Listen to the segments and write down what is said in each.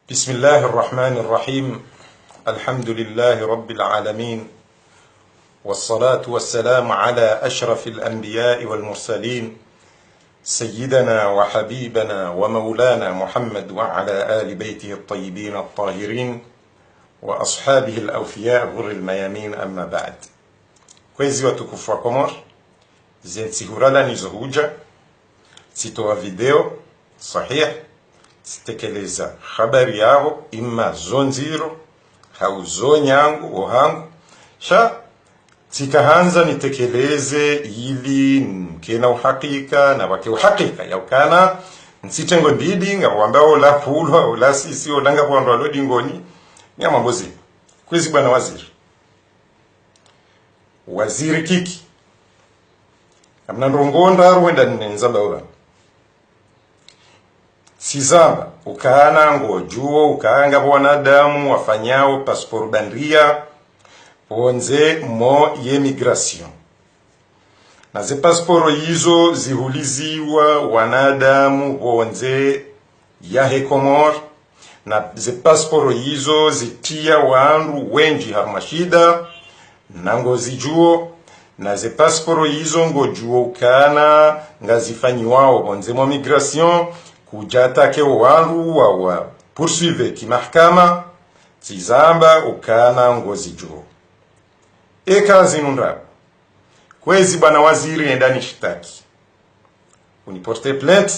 بسم الله الرحمن الرحيم. الحمد لله رب العالمين، والصلاة والسلام على أشرف الأنبياء والمرسلين، سيدنا وحبيبنا ومولانا محمد وعلى آل بيته الطيبين الطاهرين وأصحابه الأوفياء غر الميامين. أما بعد، kwezi watukufu wa Komor, zensihurala nizohuja sitoa video sahih sitekeleza habari yao imma zonziro hau zonyangu ohangu sha tikahanza nitekeleze ili mkena uhakika na wake uhakika yaukana nsitengo ndidi nga wambao la pulwa la sisi olanga pwandwa lodi ngoni nyama mbozi. Kwezi bwana waziri kiki amna ndongonda ruenda nenzamba oba sizamba ukana ngojuo ukanga wanadamu wafanyao passport bandia onze mo ye migration na ze passport hizo zihuliziwa wanadamu onze ya hekomor na ze passport hizo zitia wandu wenji harmashida nango zijuo na ze passport hizo ngojuo ukana ngazifanyiwao onze mo migration kujatake wandu wa poursuive kimahkama tizamba ukana ngozi juo kazi nunda. Kwezi bwana waziri endani shitaki uniporte plainte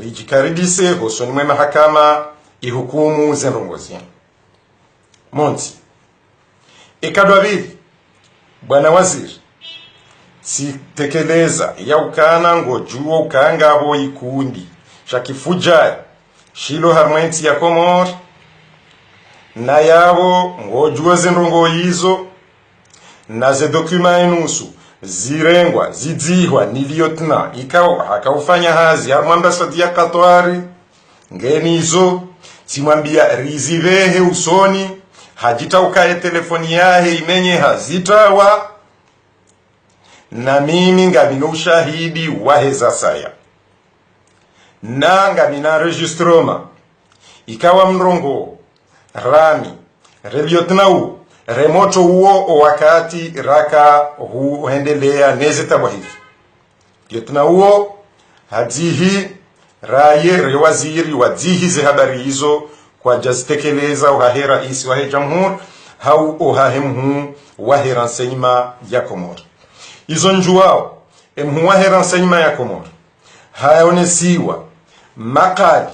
rijikaridise hosoni mwe mahakama ihukumu zenrongozi monti kadwa vivi bwana waziri sitekeleza ya ukana ngojuo ukanga abo ikundi shakifuja shilo harmenti ya Komor na yabo ngojuo zenrongo hizo na ze dokuma enusu zirengwa zidihwa ni lieutenant ikawa hakaufanya hazi harmambasadi ya Katwari ngeni hizo simwambia rizivehe usoni hajita ukaye telefoni yahe imenye hazitawa na mimi ngabina ushahidi waheza saya na ngabina registroma ikawa mrongo rami reliotnau remoto uo wakati raka huendelea nezetawa hivi liotna uo hadihi raye rewaziri wadihi ze habari hizo kwa jazitekeleza uhahe raisi wahe jamhur hau uhahe mhu wahe renseignement ya Komor. Izo njuwao mhu wahe renseignement ya Komor haonesiwa makali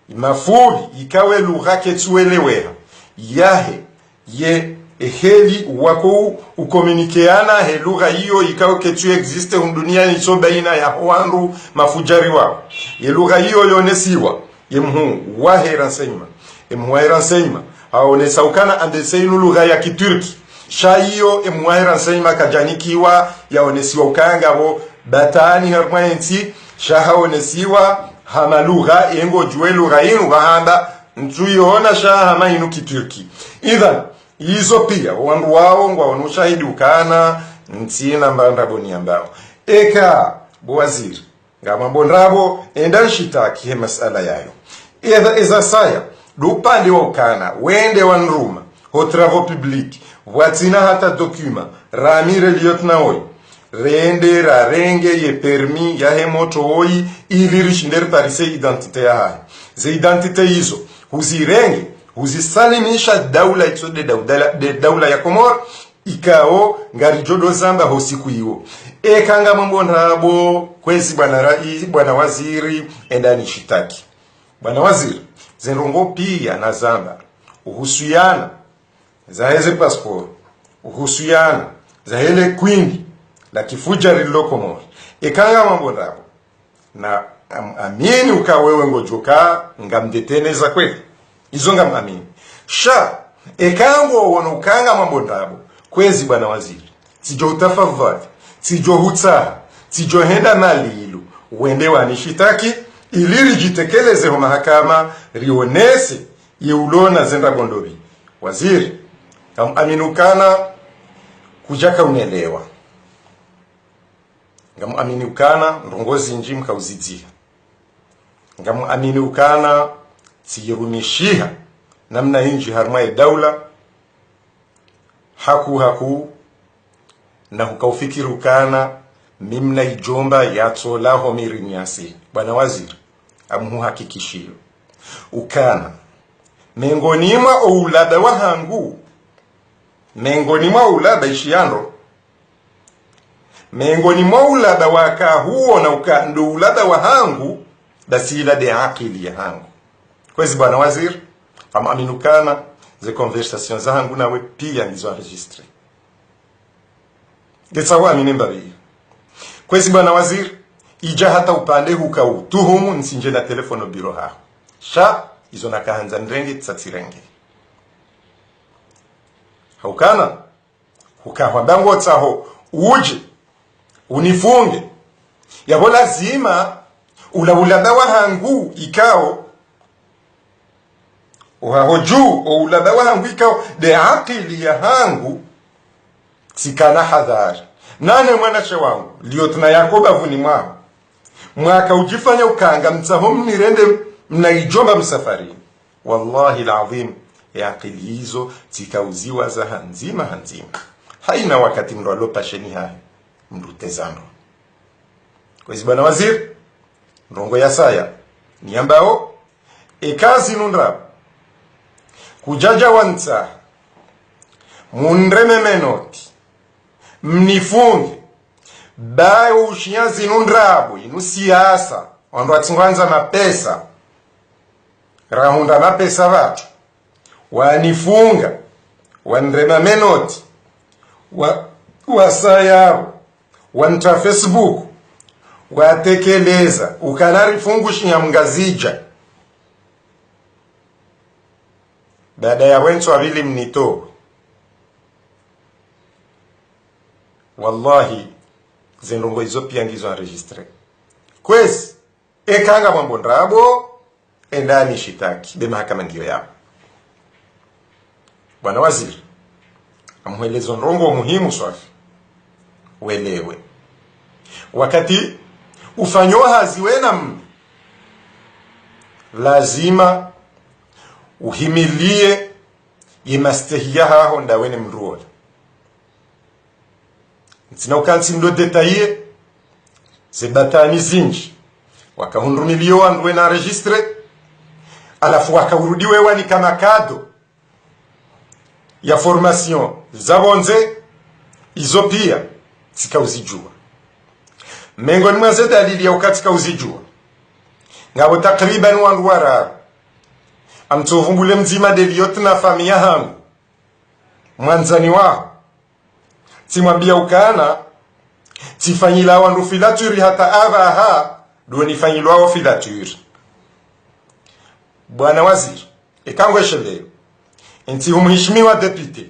mafuli ikawe lugha ketueleweha yahe ye eheli wako ukomunikeana he lugha hiyo ikawe ketu existe hundunia niso baina ya wandu mafujari wao ye lugha hiyo yonesiwa ye mhu wahe renseignement mhu wahe renseignement haonesa ukana andeseinu lugha ya Kiturki shaiyo mhu renseignement kajanikiwa yaonesiwa ukanga bo batani harmaenti shahaonesiwa hama lugha yengo juwe lugha inu bahanda ntuiona shahama inu Kiturki. Idhan hizo pia wandu wao ngwa wanushahidi ukana ntina mbandabo ni ambao waziri ngama mbondrabo endanshitaki he masala yayo eza saya lupande wa ukana wende wanruma ho travaux publics watina hata dokuma ramire lieutenant oi rende rarenge ye permis ya he moto oi ili rishinder parise identite ya hai ze identite hizo huzirenge huzisalimisha daula ito de daula ya Komor ikao ngarijodo zamba hosiku hiyo kanga mambo nabo kwezi bwana waziri endani shitaki bwana waziri zenrongo pia na zamba uhusuyana za heze passport uhusuyana za hele kwindi la kifuja rilo Komor kanga mambo nabo na amini ukawewe ngojoka ngamdeteneza kweli izo ngamamini sha ekango wono ukanga mambo ndabo kwezi bwana waziri tijo utafavati tijo hutsa tijo henda nalilu wende wanishitaki iliri jitekeleze ho mahakama rionese yeulona zenda gondobi waziri aminukana kujaka unelewa ngamu aminukana ndongozi njim kauzidia ngamu aminukana siyirumishiha namna inji harmaye daula haku na hukaufikiru kana mimna ijomba yatsolaho mirinyasi. Bwana waziri amuhakikishio ukana mengoni mwa oulada wa hangu, mengoni mwa oulada ishiando, mengoni mwa ulada waka huo na ukando ulada wa hangu basila de akili ya hangu. Kwezi bwana waziri aminukana ze conversations za hangu nawe pia nizo enregistre getsawa minembabi. Kwezi bwana waziri ija hata upande hukautuhumu nsinje na telefono biro haho sha izo nakahanza ndrenge tsatsirenge haukana hukahwambango tsaho uje unifunge yabo lazima ulada wa hangu ikao uhahoju ulada wa hangu ikao de akili ya hangu sikana hadhari. Nane mwanashe wangu liotna Yakoba vuni mwaka ujifanya ukanga mtsaho mnirende mnaijomba msafari. Wallahi alazim ya akili hizo zikauziwa za hanzima haina wakati mndo alopa sheni hayo mrutezano. Kwezi bwana waziri ndongo ya saya ni ambao ekazi nundra kujaja wanza mundreme menoti mnifunge bayo ushianzi nundrabu inu siasa wando atingwanza mapesa rahunda mapesa watu wanifunga wandrema menoti wasayao wanta Facebook watekeleza ukanari fungushi ya mngazija baada ya wenso wabili mnito. Wallahi zendongo hizo pia ngizo enregistre kwezi ekanga mambo ndrabo endani shitaki be mahakama ngiyo yao. Bwana waziri amuelezo ndongo muhimu swafi welewe wakati ufanyoa haziwena lazima uhimilie yemastehia haho ndawene mruola ntina ukansi mdo detaye zebatani zinji wakahundrumilio andwe na registre alafu wakaurudiwe wani kama kado ya formation zabonze izo pia zikauzijua mengoni mwaze dalili ya ukatika uzijua ngabo takriban wandu wara amtovumbule mzima deliyot na familia hangu mwanzani wao timwambia ukana tifanyila wandu filaturi hata avaha duoni fanyilwa wao filaturi. Bwana waziri ekangwe sheleo enti umhishimiwa depute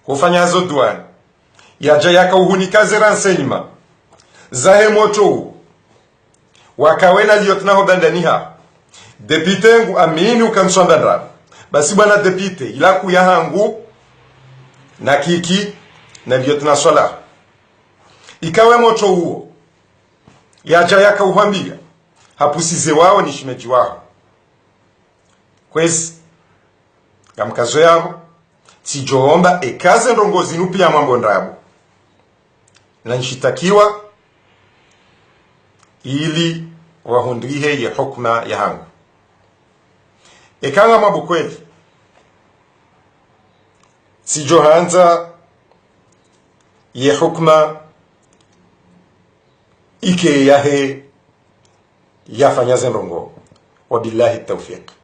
kufanya zo douane yaja yaka uhunikaze renseignement zahe moto wakawena liotnaho bandaniha depute ngu amini ukamsonda ndra basi bwana depute ila kuya hangu na kiki na liotna sola ikawe moto huo yaja yaka uhambia hapusize wao ni shimeji wao. Kwezi kamkazo yao sijoomba ekaze ndongozi nupi ya mambo ndabu na nshitakiwa ili wahundrihe ye hukma ya hangu ekanga mabukweli sijohanza ye hukma ike yahe yafanya zendongo. Wabillahi tawfiq.